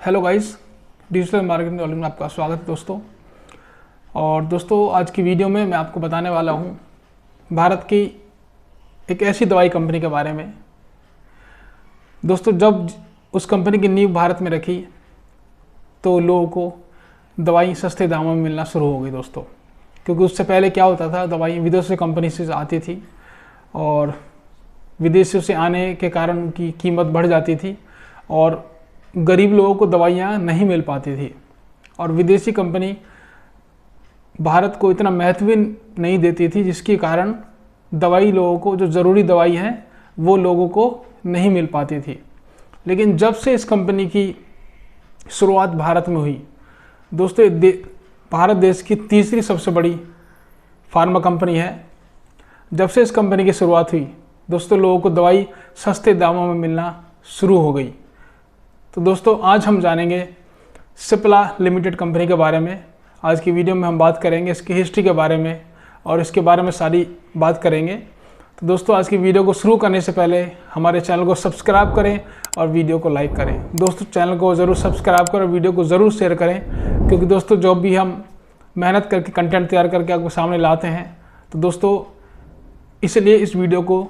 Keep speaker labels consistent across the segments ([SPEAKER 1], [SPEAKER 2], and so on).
[SPEAKER 1] Hello guys, digital marketing knowledge में आपका स्वागत है दोस्तों। और दोस्तों आज की वीडियो में मैं आपको बताने वाला हूँ भारत की एक ऐसी दवाई कंपनी के बारे में। दोस्तों जब उस कंपनी की नींव भारत में रखी तो लोगों को दवाई सस्ते दामों में मिलना शुरू हो गई दोस्तों, क्योंकि उससे पहले क्या होता था, दवाई विदेशी कंपनी से आती थी और विदेशों से आने के कारण उनकी कीमत बढ़ जाती थी और गरीब लोगों को दवाइयाँ नहीं मिल पाती थी और विदेशी कंपनी भारत को इतना महत्व नहीं देती थी, जिसके कारण दवाई लोगों को जो ज़रूरी दवाई है वो लोगों को नहीं मिल पाती थी। लेकिन जब से इस कंपनी की शुरुआत भारत में हुई दोस्तों, भारत देश की तीसरी सबसे बड़ी फार्मा कंपनी है। जब से इस कंपनी की शुरुआत हुई दोस्तों, लोगों को दवाई सस्ते दामों में मिलना शुरू हो गई। तो दोस्तों आज हम जानेंगे सिप्ला लिमिटेड कंपनी के बारे में। आज की वीडियो में हम बात करेंगे इसकी हिस्ट्री के बारे में और इसके बारे में सारी बात करेंगे। तो दोस्तों आज की वीडियो को शुरू करने से पहले हमारे चैनल को सब्सक्राइब करें और वीडियो को लाइक करें। दोस्तों चैनल को ज़रूर सब्सक्राइब करें और वीडियो को ज़रूर शेयर करें, क्योंकि दोस्तों जो भी हम मेहनत करके कंटेंट तैयार करके आपके सामने लाते हैं तो दोस्तों इसलिए इस वीडियो को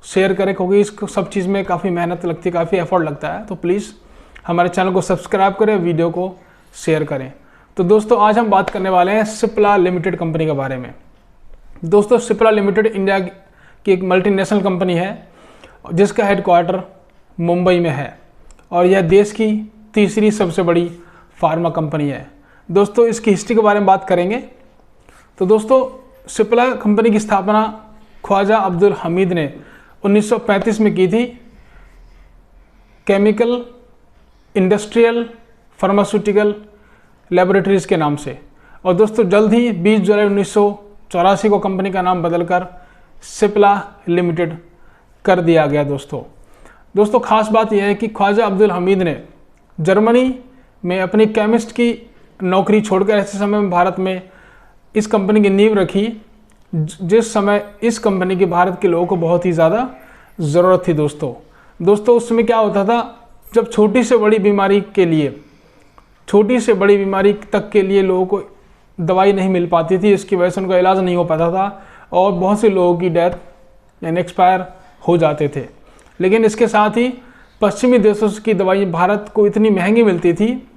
[SPEAKER 1] शेयर करें, क्योंकि इस सब चीज़ में काफ़ी मेहनत लगती है, काफ़ी एफर्ट लगता है। तो प्लीज़ हमारे चैनल को सब्सक्राइब करें, वीडियो को शेयर करें। तो दोस्तों आज हम बात करने वाले हैं सिप्ला लिमिटेड कंपनी के बारे में। दोस्तों सिप्ला लिमिटेड इंडिया की एक मल्टीनेशनल कंपनी है जिसका हेडक्वार्टर मुंबई में है और यह देश की तीसरी सबसे बड़ी फार्मा कंपनी है। दोस्तों इसकी हिस्ट्री के बारे में बात करेंगे तो दोस्तों सिप्ला कंपनी की स्थापना ख्वाजा अब्दुल हमीद ने 1935 में की थी, केमिकल इंडस्ट्रियल फार्मास्यूटिकल लेबोरेटरीज़ के नाम से। और दोस्तों जल्द ही 20 जुलाई 1984 को कंपनी का नाम बदलकर सिप्ला लिमिटेड कर दिया गया। दोस्तों खास बात यह है कि ख्वाजा अब्दुल हमीद ने जर्मनी में अपनी केमिस्ट की नौकरी छोड़कर ऐसे समय में भारत में इस कंपनी की नींव रखी, जिस समय इस कंपनी की भारत के लोगों को बहुत ही ज़्यादा ज़रूरत थी। दोस्तों उस समय क्या होता था, जब छोटी से बड़ी बीमारी तक के लिए लोगों को दवाई नहीं मिल पाती थी, इसकी वजह से उनका इलाज नहीं हो पाता था और बहुत से लोगों की डेथ यानी एक्सपायर हो जाते थे। लेकिन इसके साथ ही पश्चिमी देशों की दवाई भारत को इतनी महंगी मिलती थी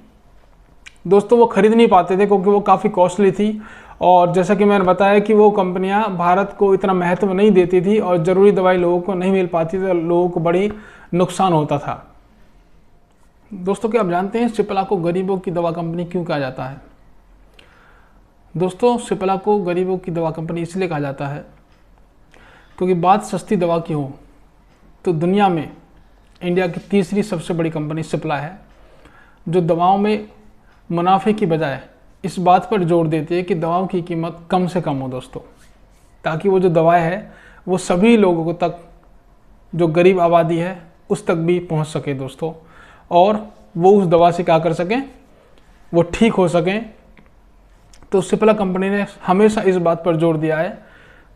[SPEAKER 1] दोस्तों, वो खरीद नहीं पाते थे क्योंकि वो काफ़ी कॉस्टली थी। और जैसा कि मैंने बताया कि वो कंपनियां भारत को इतना महत्व नहीं देती थी और ज़रूरी दवाई लोगों को नहीं मिल पाती थी, तो लोगों को बड़ी नुकसान होता था। दोस्तों क्या आप जानते हैं सिप्ला को गरीबों की दवा कंपनी क्यों कहा जाता है? दोस्तों सिप्ला को गरीबों की दवा कंपनी इसलिए कहा जाता है क्योंकि बात सस्ती दवा की हो तो दुनिया में इंडिया की तीसरी सबसे बड़ी कंपनी सिप्ला है, जो दवाओं में मुनाफे की बजाय इस बात पर जोर देती है कि दवाओं की कीमत कम से कम हो दोस्तों, ताकि वो जो दवाएं है वो सभी लोगों को तक, जो गरीब आबादी है उस तक भी पहुंच सके दोस्तों, और वो उस दवा से क्या कर सकें, वो ठीक हो सकें। तो सिप्ला कंपनी ने हमेशा इस बात पर जोर दिया है,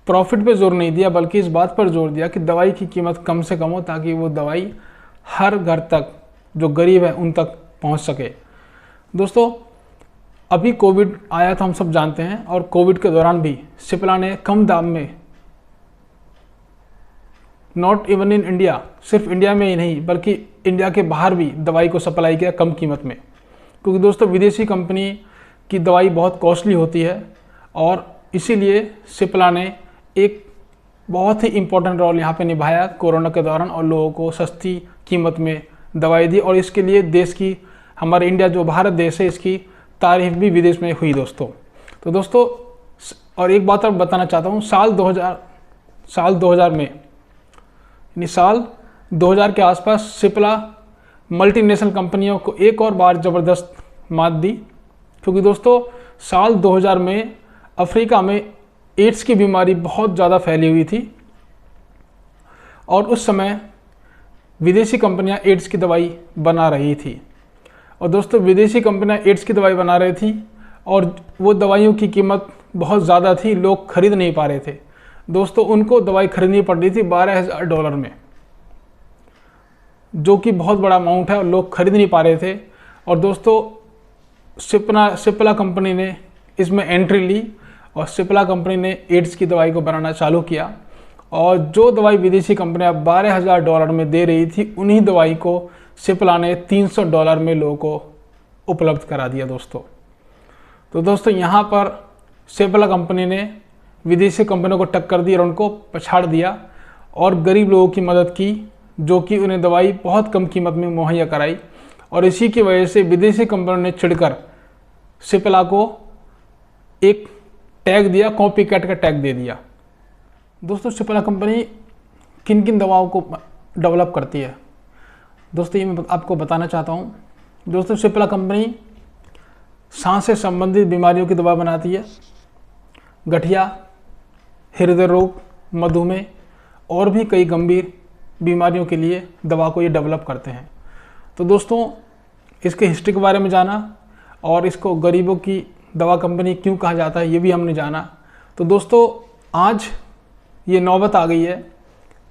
[SPEAKER 1] प्रॉफिट पे जोर नहीं दिया बल्कि इस बात पर जोर दिया कि दवाई की कीमत कम से कम हो, ताकि वो दवाई हर घर तक जो गरीब है उन तक पहुंच सके। दोस्तों अभी कोविड आया था, हम सब जानते हैं, और कोविड के दौरान भी सिप्ला ने कम दाम में, नॉट इवन इन इंडिया, सिर्फ इंडिया में ही नहीं बल्कि इंडिया के बाहर भी दवाई को सप्लाई किया कम कीमत में, क्योंकि दोस्तों विदेशी कंपनी की दवाई बहुत कॉस्टली होती है और इसीलिए सिप्ला ने एक बहुत ही इम्पोर्टेंट रोल यहाँ पे निभाया कोरोना के दौरान और लोगों को सस्ती कीमत में दवाई दी, और इसके लिए देश की, हमारे इंडिया जो भारत देश है, इसकी तारीफ भी विदेश में हुई दोस्तों। तो दोस्तों और एक बात और बताना चाहता हूँ, साल 2000 में, यानी साल 2000 के आसपास सिप्ला मल्टीनेशनल कंपनियों को एक और बार ज़बरदस्त मात दी, क्योंकि दोस्तों साल 2000 में अफ्रीका में एड्स की बीमारी बहुत ज़्यादा फैली हुई थी और उस समय विदेशी कंपनियां एड्स की दवाई बना रही थी। और दोस्तों विदेशी कंपनियां एड्स की दवाई बना रही थी और वो दवाइयों की कीमत बहुत ज़्यादा थी, लोग खरीद नहीं पा रहे थे दोस्तों। उनको दवाई खरीदनी पड़ रही थी $12,000 में, जो कि बहुत बड़ा अमाउंट है और लोग खरीद नहीं पा रहे थे। और दोस्तों सिप्ला कंपनी ने इसमें एंट्री ली और सिप्ला कंपनी ने एड्स की दवाई को बनाना चालू किया। और जो दवाई विदेशी कंपनियां $12,000 में दे रही थी, उन्हीं दवाई को सिप्ला ने $300 में लोगों को उपलब्ध करा दिया दोस्तों। तो दोस्तों यहाँ पर सिप्ला कंपनी ने विदेशी कंपनियों को टक्कर दी और उनको पछाड़ दिया और गरीब लोगों की मदद की, जो कि उन्हें दवाई बहुत कम कीमत में मुहैया कराई। और इसी की वजह से विदेशी कंपनियों ने चिढ़कर सिप्ला को एक टैग दिया, कॉपी कैट का टैग दे दिया। दोस्तों सिप्ला कंपनी किन किन दवाओं को डेवलप करती है दोस्तों, ये मैं आपको बताना चाहता हूँ। दोस्तों सिप्ला कंपनी सांस से संबंधित बीमारियों की दवा बनाती है, गठिया, हृदय रोग, मधुमेह और भी कई गंभीर बीमारियों के लिए दवा को ये डेवलप करते हैं। तो दोस्तों इसके हिस्ट्री के बारे में जाना और इसको गरीबों की दवा कंपनी क्यों कहा जाता है ये भी हमने जाना। तो दोस्तों आज ये नौबत आ गई है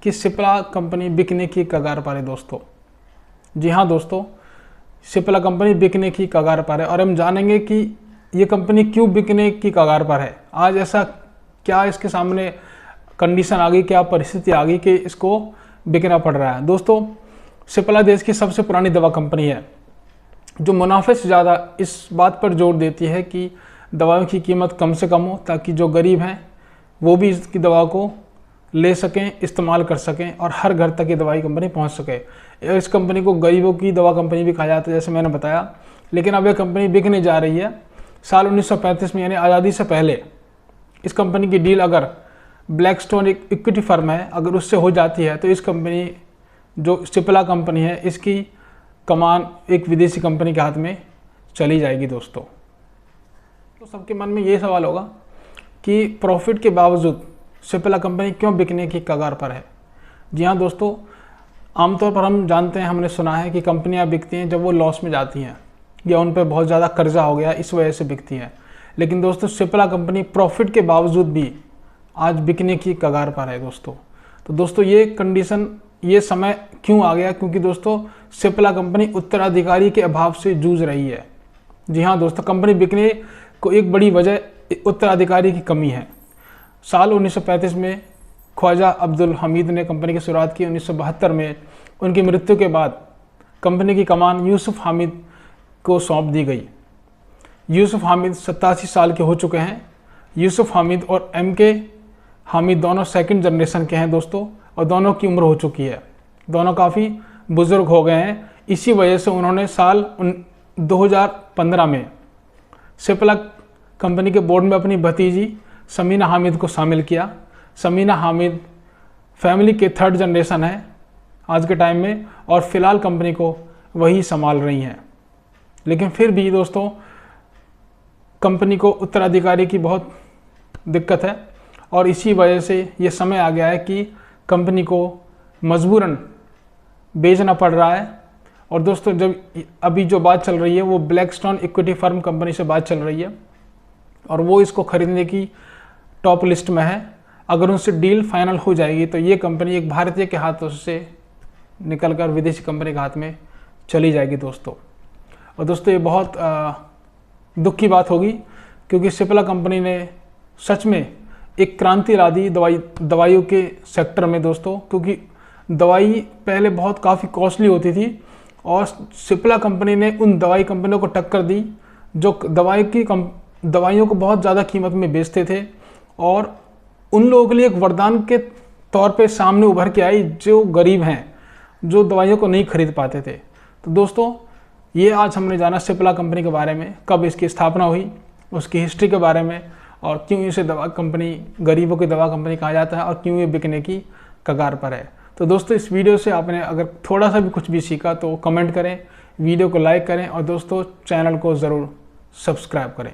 [SPEAKER 1] कि सिप्ला कंपनी बिकने की कगार पर है दोस्तों। जी हाँ दोस्तों, सिप्ला कंपनी बिकने की कगार पर है और हम जानेंगे कि ये कंपनी क्यों बिकने की कगार पर है। आज ऐसा क्या इसके सामने कंडीशन आ गई, क्या परिस्थिति आ गई कि इसको बिकना पड़ रहा है। दोस्तों सिप्ला देश की सबसे पुरानी दवा कंपनी है जो मुनाफे से ज़्यादा इस बात पर जोर देती है कि दवाओं की कीमत कम से कम हो, ताकि जो गरीब हैं वो भी इसकी दवा को ले सकें, इस्तेमाल कर सकें और हर घर तक ये दवाई कंपनी पहुंच सके। इस कंपनी को गरीबों की दवा कंपनी भी कहा जाता है, जैसे मैंने बताया। लेकिन अब यह कंपनी बिकने जा रही है। साल 1935 में यानी आज़ादी से पहले इस कंपनी की डील अगर ब्लैकस्टोन एक इक्विटी फर्म है, अगर उससे हो जाती है तो इस कंपनी जो सिप्ला कंपनी है इसकी कमान एक विदेशी कंपनी के हाथ में चली जाएगी दोस्तों। तो सबके मन में ये सवाल होगा कि प्रॉफिट के बावजूद सिप्ला कंपनी क्यों बिकने की कगार पर है। जी हाँ दोस्तों, आमतौर पर हम जानते हैं, हमने सुना है कि कंपनियां बिकती हैं जब वो लॉस में जाती हैं या उन पर बहुत ज़्यादा कर्जा हो गया, इस वजह से बिकती हैं। लेकिन दोस्तों सिप्ला कंपनी प्रॉफिट के बावजूद भी आज बिकने की कगार पर है दोस्तों। तो दोस्तों ये कंडीशन, ये समय क्यों आ गया, क्योंकि दोस्तों सिप्ला कंपनी उत्तराधिकारी के अभाव से जूझ रही है। जी हाँ दोस्तों, कंपनी बिकने को एक बड़ी वजह उत्तराधिकारी की कमी है। साल 1935 में ख्वाजा अब्दुल हमीद ने कंपनी की शुरुआत की। 1972 में उनकी मृत्यु के बाद कंपनी की कमान यूसुफ हामिद को सौंप दी गई। यूसुफ हामिद 87 साल के हो चुके हैं। यूसुफ हामिद और MK हामिद दोनों सेकंड जनरेशन के हैं दोस्तों, और दोनों की उम्र हो चुकी है, दोनों काफ़ी बुज़ुर्ग हो गए हैं। इसी वजह से उन्होंने साल 2015 में सिप्ला कंपनी के बोर्ड में अपनी भतीजी समीना हामिद को शामिल किया। समीना हामिद फैमिली के 3rd जनरेशन है आज के टाइम में, और फिलहाल कंपनी को वही संभाल रही हैं। लेकिन फिर भी दोस्तों कंपनी को उत्तराधिकारी की बहुत दिक्कत है और इसी वजह से ये समय आ गया है कि कंपनी को मजबूरन बेचना पड़ रहा है। और दोस्तों जब अभी जो बात चल रही है वो ब्लैकस्टोन इक्विटी फर्म कंपनी से बात चल रही है और वो इसको खरीदने की टॉप लिस्ट में है। अगर उनसे डील फाइनल हो जाएगी तो ये कंपनी एक भारतीय के हाथों से निकलकर विदेशी कंपनी के हाथ में चली जाएगी दोस्तों। और दोस्तों ये बहुत दुख की बात होगी, क्योंकि सिप्ला कंपनी ने सच में एक क्रांति ला दी दवाइयों के सेक्टर में दोस्तों, क्योंकि दवाई पहले बहुत काफ़ी कॉस्टली होती थी और सिप्ला कंपनी ने उन दवाई कंपनियों को टक्कर दी जो दवाइयों को बहुत ज़्यादा कीमत में बेचते थे, और उन लोगों के लिए एक वरदान के तौर पे सामने उभर के आई जो गरीब हैं, जो दवाइयों को नहीं खरीद पाते थे। तो दोस्तों ये आज हमने जाना सिप्ला कंपनी के बारे में, कब इसकी स्थापना हुई, उसकी हिस्ट्री के बारे में, और क्यों इसे दवा कंपनी, गरीबों की दवा कंपनी कहा जाता है और क्यों ये बिकने की कगार पर है। तो दोस्तों इस वीडियो से आपने अगर थोड़ा सा भी कुछ भी सीखा तो कमेंट करें, वीडियो को लाइक करें और दोस्तों चैनल को ज़रूर सब्सक्राइब करें।